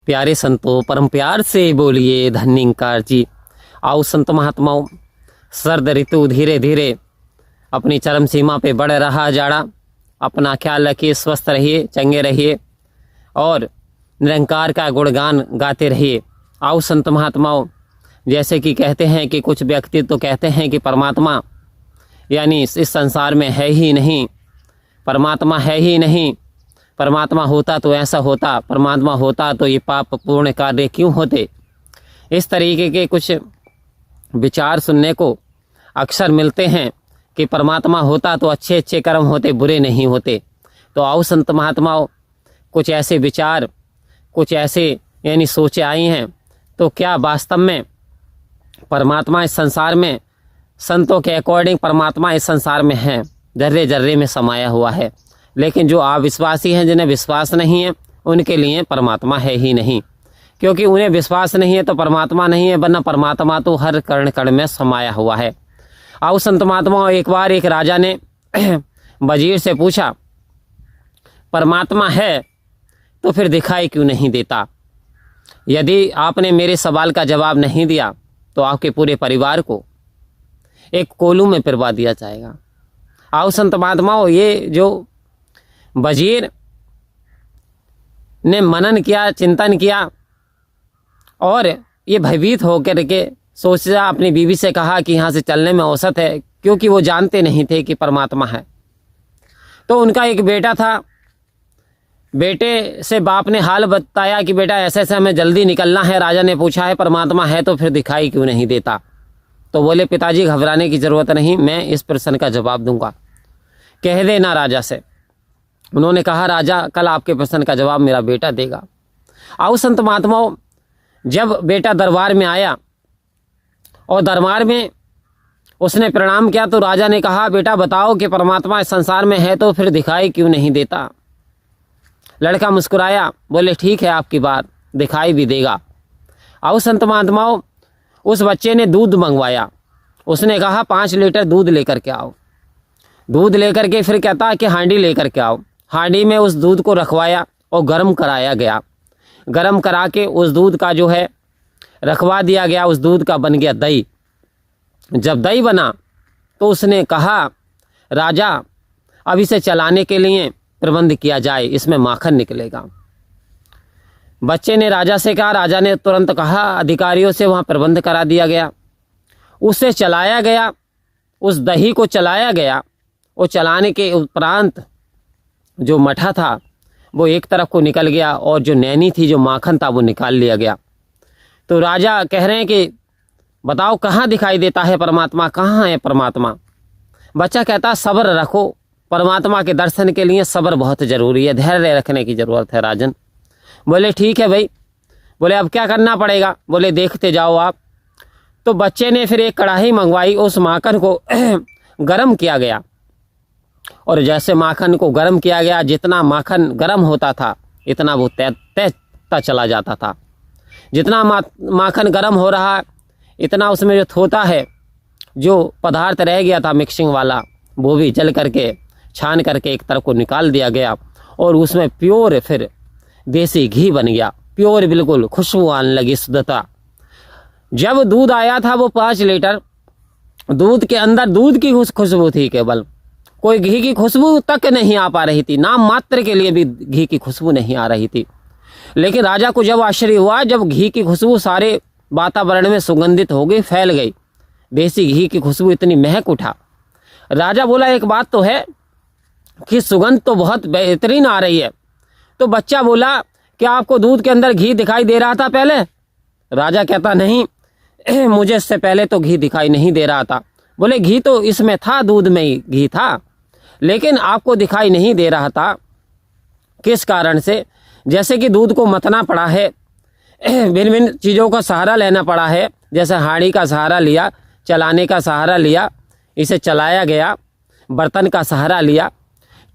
प्यारे संतों, परम प्यार से बोलिए धन्यकार जी। आओ संत महात्माओं, सर्द ऋतु धीरे धीरे अपनी चरम सीमा पे बढ़ रहा जाड़ा। अपना ख्याल रखिए, स्वस्थ रहिए, चंगे रहिए और निरंकार का गुणगान गाते रहिए। आओ संत महात्माओं, जैसे कि कहते हैं कि कुछ व्यक्ति तो कहते हैं कि परमात्मा यानी इस संसार में है ही नहीं, परमात्मा है ही नहीं, परमात्मा होता तो ऐसा होता, परमात्मा होता तो ये पाप पूर्ण कार्य क्यों होते। इस तरीके के कुछ विचार सुनने को अक्सर मिलते हैं कि परमात्मा होता तो अच्छे अच्छे कर्म होते, बुरे नहीं होते। तो आओ संत महात्माओं, कुछ ऐसे विचार, कुछ ऐसे यानी सोचे आई हैं, तो क्या वास्तव में परमात्मा इस संसार में, संतों के अकॉर्डिंग परमात्मा इस संसार में है, जर्रे जर्रे में समाया हुआ है। लेकिन जो अविश्वासी हैं, जिन्हें विश्वास नहीं है, उनके लिए परमात्मा है ही नहीं, क्योंकि उन्हें विश्वास नहीं है तो परमात्मा नहीं है, वरना परमात्मा तो हर कण कण में समाया हुआ है। आओ संत महात्माओं, एक बार एक राजा ने वजीर से पूछा, परमात्मा है तो फिर दिखाई क्यों नहीं देता। यदि आपने मेरे सवाल का जवाब नहीं दिया तो आपके पूरे परिवार को एक कोलू में पिरवा दिया जाएगा। आओ संत महात्माओं, ये जो वजीर ने मनन किया, चिंतन किया और ये भयभीत होकर के सोचा, अपनी बीवी से कहा कि यहाँ से चलने में औसत है, क्योंकि वो जानते नहीं थे कि परमात्मा है। तो उनका एक बेटा था, बेटे से बाप ने हाल बताया कि बेटा ऐसे ऐसे हमें जल्दी निकलना है। राजा ने पूछा है परमात्मा है तो फिर दिखाई क्यों नहीं देता। तो बोले पिताजी घबराने की ज़रूरत नहीं, मैं इस प्रश्न का जवाब दूंगा, कह देना राजा से। उन्होंने कहा राजा कल आपके प्रश्न का जवाब मेरा बेटा देगा। आओ संत महात्माओं, जब बेटा दरबार में आया और दरबार में उसने प्रणाम किया तो राजा ने कहा बेटा बताओ कि परमात्मा इस संसार में है तो फिर दिखाई क्यों नहीं देता। लड़का मुस्कुराया, बोले ठीक है आपकी बात, दिखाई भी देगा। आओ संत महात्माओं, उस बच्चे ने दूध मंगवाया। उसने कहा 5 लीटर दूध लेकर के आओ। दूध लेकर के फिर कहता कि हांडी लेकर के आओ। हांडी में उस दूध को रखवाया और गर्म कराया गया। गर्म करा के उस दूध का जो है रखवा दिया गया। उस दूध का बन गया दही। जब दही बना तो उसने कहा राजा अब इसे चलाने के लिए प्रबंध किया जाए, इसमें माखन निकलेगा। बच्चे ने राजा से कहा, राजा ने तुरंत कहा, अधिकारियों से वहाँ प्रबंध करा दिया गया। उसे चलाया गया, उस दही को चलाया गया और चलाने के उपरांत जो मठा था वो एक तरफ को निकल गया और जो नैनी थी, जो माखन था, वो निकाल लिया गया। तो राजा कह रहे हैं कि बताओ कहाँ दिखाई देता है परमात्मा, कहाँ है परमात्मा। बच्चा कहता सब्र रखो, परमात्मा के दर्शन के लिए सब्र बहुत ज़रूरी है, धैर्य रखने की ज़रूरत है राजन। बोले ठीक है भाई। बोले अब क्या करना पड़ेगा। बोले देखते जाओ आप। तो बच्चे ने फिर एक कढ़ाई मंगवाई, उस माखन को गरम किया गया और जैसे माखन को गरम किया गया, जितना माखन गरम होता था इतना वो तैरता चला जाता था। जितना माखन गरम हो रहा इतना उसमें जो थोता है, जो पदार्थ रह गया था मिक्सिंग वाला, वो भी जल करके छान करके एक तरफ को निकाल दिया गया और उसमें प्योर फिर देसी घी बन गया। प्योर बिल्कुल खुशबू आने लगी, शुद्धता। जब दूध आया था वो 5 लीटर, दूध के अंदर दूध की खुशबू थी, केवल कोई घी की खुशबू तक नहीं आ पा रही थी। नाम मात्र के लिए भी घी की खुशबू नहीं आ रही थी। लेकिन राजा को जब आश्चर्य हुआ, जब घी की खुशबू सारे वातावरण में सुगंधित हो गई, फैल गई, देसी घी की खुशबू इतनी महक उठा। राजा बोला एक बात तो है कि सुगंध तो बहुत बेहतरीन आ रही है। तो बच्चा बोला क्या आपको दूध के अंदर घी दिखाई दे रहा था पहले। राजा कहता नहीं, मुझे इससे पहले तो घी दिखाई नहीं दे रहा था। बोले घी तो इसमें था, दूध में ही घी था, लेकिन आपको दिखाई नहीं दे रहा था। किस कारण से। जैसे कि दूध को मतना पड़ा है, भिन्न भिन्न चीज़ों का सहारा लेना पड़ा है। जैसे हांडी का सहारा लिया, चलाने का सहारा लिया, इसे चलाया गया, बर्तन का सहारा लिया।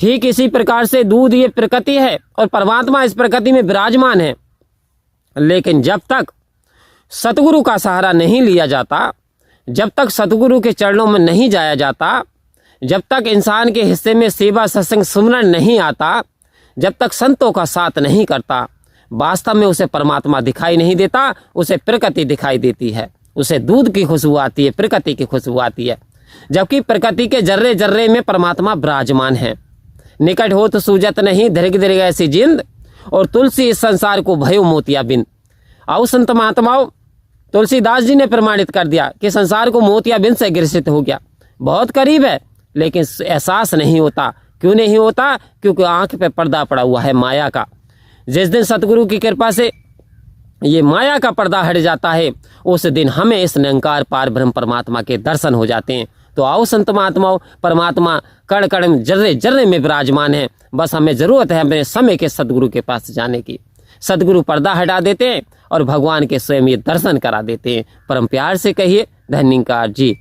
ठीक इसी प्रकार से दूध ये प्रकृति है और परमात्मा इस प्रकृति में विराजमान है। लेकिन जब तक सतगुरु का सहारा नहीं लिया जाता, जब तक सतगुरु के चरणों में नहीं जाया जाता, जब तक इंसान के हिस्से में सेवा सत्संग सुमरण नहीं आता, जब तक संतों का साथ नहीं करता, वास्तव में उसे परमात्मा दिखाई नहीं देता, उसे प्रकृति दिखाई देती है। उसे दूध की खुशबू आती है, प्रकृति की खुशबू आती है, जबकि प्रकृति के जर्रे जर्रे में परमात्मा विराजमान है। निकट हो तो सूजत नहीं, दीर्घ दीर्घ ऐसी जिंद, और तुलसी इस संसार को भयो मोतिया बिंद। आओ संत महात्माओं, तुलसीदास जी ने प्रमाणित कर दिया कि संसार को मोतिया बिंद से ग्रसित हो गया, बहुत करीब है, लेकिन एहसास नहीं होता। क्यों नहीं होता? क्योंकि आंख पे पर्दा पड़ा हुआ है माया का। जिस दिन सतगुरु की कृपा से ये माया का पर्दा हट जाता है, उस दिन हमें इस निरंकार पार ब्रह्म परमात्मा के दर्शन हो जाते हैं। तो आओ संत महात्माओं, परमात्मा कण कण में जर्रे जर्रे में विराजमान है। बस हमें जरूरत है अपने समय के सदगुरु के पास जाने की। सदगुरु पर्दा हटा देते हैं और भगवान के स्वयं ये दर्शन करा देते हैं। परम प्यार से कहिए धन्यकार जी।